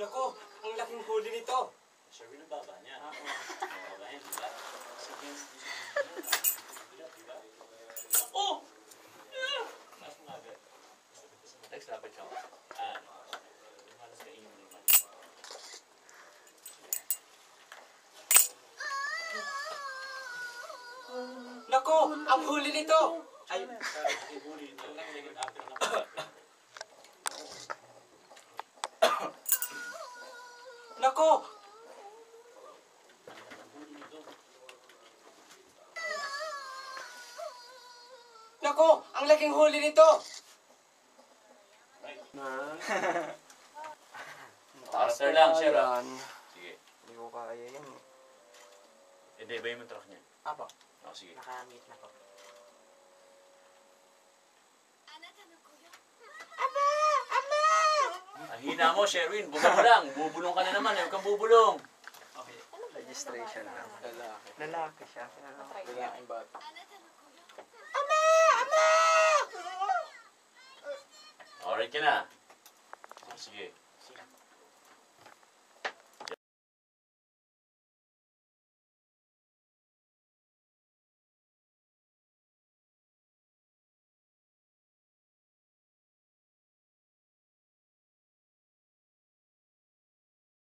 Naku, ang laking huli nito. Sherwin, ang baba niya. Baba yan, diba? Diba? Oh! Mas mga agad. Next, dapat siya. Malas ka inom naman. Naku, ang huli nito. Ay, Ang huli ito. After na naku, naku, ang laking huli nito. Faster lang, Sher. Sige. Hindi ko kaya yan. Hindi, iba yung truck niya. Apo, Sige. nakamit na po. Ang hina mo, Sherwin. Bumulong lang. Bubulong ka na naman. Huwag kang bubulong. Registration lang. Lalaki siya. Lalaking bata. Alright ka na. Sige.